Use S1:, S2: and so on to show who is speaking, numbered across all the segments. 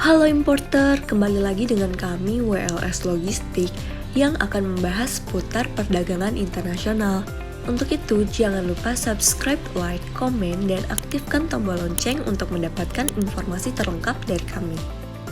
S1: Halo importer, kembali lagi dengan kami WLS Logistik yang akan membahas seputar perdagangan internasional. Untuk itu, jangan lupa subscribe, like, komen, dan aktifkan tombol lonceng untuk mendapatkan informasi terlengkap dari kami.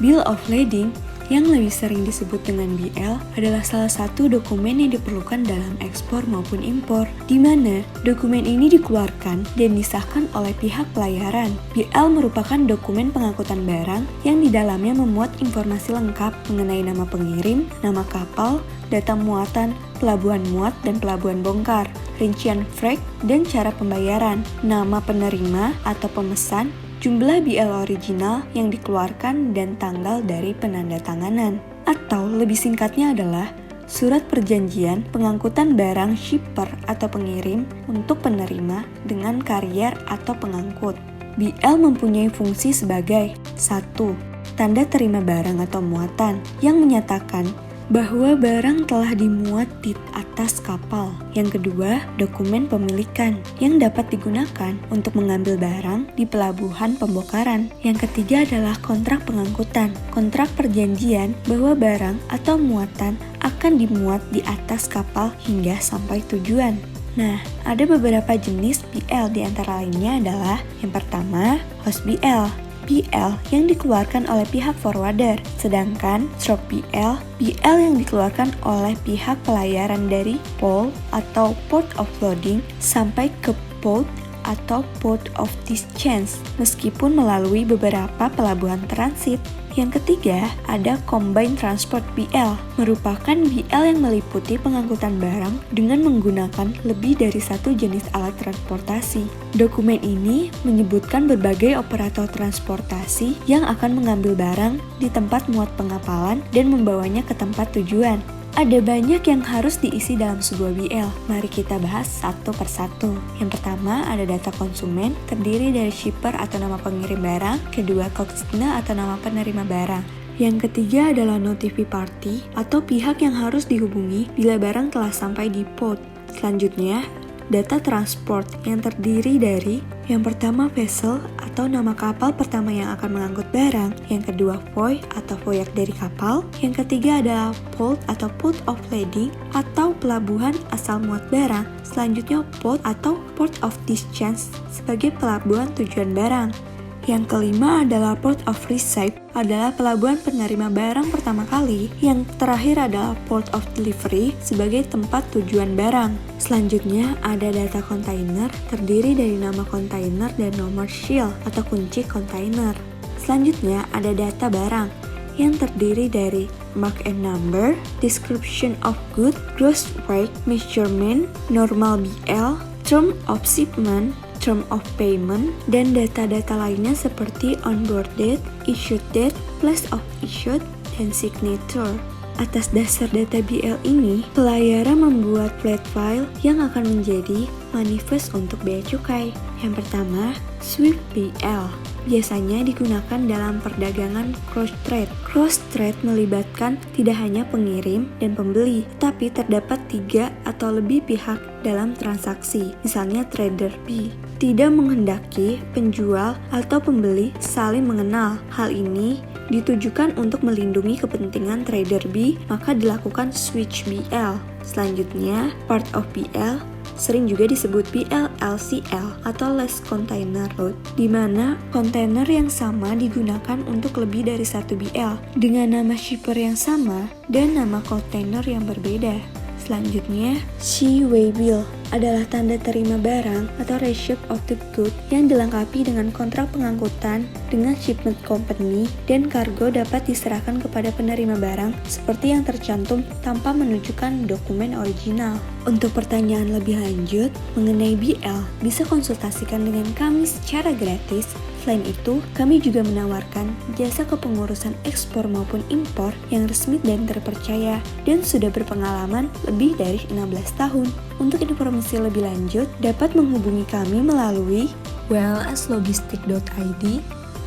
S1: Bill of Lading yang lebih sering disebut dengan BL adalah salah satu dokumen yang diperlukan dalam ekspor maupun impor, di mana dokumen ini dikeluarkan dan disahkan oleh pihak pelayaran. BL merupakan dokumen pengangkutan barang yang di dalamnya memuat informasi lengkap mengenai nama pengirim, nama kapal, data muatan, pelabuhan muat dan pelabuhan bongkar, rincian freight dan cara pembayaran, nama penerima atau pemesan, jumlah BL original yang dikeluarkan dan tanggal dari penandatanganan. Atau lebih singkatnya adalah surat perjanjian pengangkutan barang shipper atau pengirim untuk penerima dengan karier atau pengangkut. BL mempunyai fungsi sebagai 1. Tanda terima barang atau muatan yang menyatakan bahwa barang telah dimuat di atas kapal. Yang kedua, dokumen pemilikan yang dapat digunakan untuk mengambil barang di pelabuhan pembongkaran. Yang ketiga adalah kontrak pengangkutan, kontrak perjanjian bahwa barang atau muatan akan dimuat di atas kapal hingga sampai tujuan. Nah, ada beberapa jenis BL, di antara lainnya adalah yang pertama, host BL. BL yang dikeluarkan oleh pihak forwarder, sedangkan stroke BL yang dikeluarkan oleh pihak pelayaran dari POL atau Port of Loading sampai ke port atau Port of Discharge, meskipun melalui beberapa pelabuhan transit. Yang ketiga, ada Combined Transport BL, merupakan BL yang meliputi pengangkutan barang dengan menggunakan lebih dari satu jenis alat transportasi. Dokumen ini menyebutkan berbagai operator transportasi yang akan mengambil barang di tempat muat pengapalan dan membawanya ke tempat tujuan. Ada banyak yang harus diisi dalam sebuah BL. Mari kita bahas satu persatu. Yang pertama ada data konsumen, terdiri dari shipper atau nama pengirim barang. Kedua, consignee atau nama penerima barang. Yang ketiga adalah notify party atau pihak yang harus dihubungi bila barang telah sampai di port. Selanjutnya, data transport yang terdiri dari yang pertama vessel atau nama kapal pertama yang akan mengangkut barang, yang kedua voy atau voyage dari kapal, yang ketiga adalah port atau port of landing atau pelabuhan asal muat barang, selanjutnya port atau port of discharge sebagai pelabuhan tujuan barang. Yang kelima adalah port of receipt, adalah pelabuhan penerima barang pertama kali. Yang terakhir adalah port of delivery sebagai tempat tujuan barang. Selanjutnya ada data kontainer, terdiri dari nama kontainer dan nomor shield atau kunci kontainer. Selanjutnya ada data barang yang terdiri dari mark and number, description of good, gross weight, measurement, normal BL, term of shipment, term of payment, dan data-data lainnya seperti onboard date, issue date, place of issue, dan signature. Atas dasar data BL ini, pelayaran membuat flat file yang akan menjadi manifest untuk bea cukai. Yang pertama, Swift BL. Biasanya digunakan dalam perdagangan cross trade. Cross trade melibatkan tidak hanya pengirim dan pembeli, tapi terdapat 3 atau lebih pihak dalam transaksi, misalnya trader B. Tidak menghendaki penjual atau pembeli saling mengenal. Hal ini ditujukan untuk melindungi kepentingan trader B, maka dilakukan switch BL. Selanjutnya, part of BL sering juga disebut BL/LCL atau less container load, di mana kontainer yang sama digunakan untuk lebih dari satu BL dengan nama shipper yang sama dan nama kontainer yang berbeda. Selanjutnya, Seaway Bill adalah tanda terima barang atau receipt of the good yang dilengkapi dengan kontrak pengangkutan dengan shipment company dan kargo dapat diserahkan kepada penerima barang seperti yang tercantum tanpa menunjukkan dokumen original. Untuk pertanyaan lebih lanjut mengenai BL, bisa konsultasikan dengan kami secara gratis. Selain itu, kami juga menawarkan jasa kepengurusan ekspor maupun impor yang resmi dan terpercaya dan sudah berpengalaman lebih dari 16 tahun. Untuk informasi lebih lanjut, dapat menghubungi kami melalui wlslogistik.id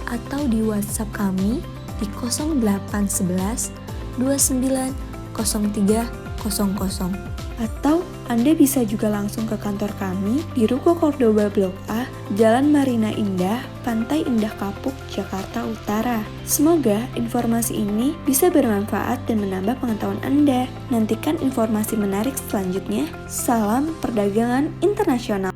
S1: atau di WhatsApp kami di 0811 29 0300. Atau Anda bisa juga langsung ke kantor kami di Ruko Cordoba Blok A, Jalan Marina Indah, Pantai Indah Kapuk, Jakarta Utara. Semoga informasi ini bisa bermanfaat dan menambah pengetahuan Anda. Nantikan informasi menarik selanjutnya. Salam perdagangan internasional.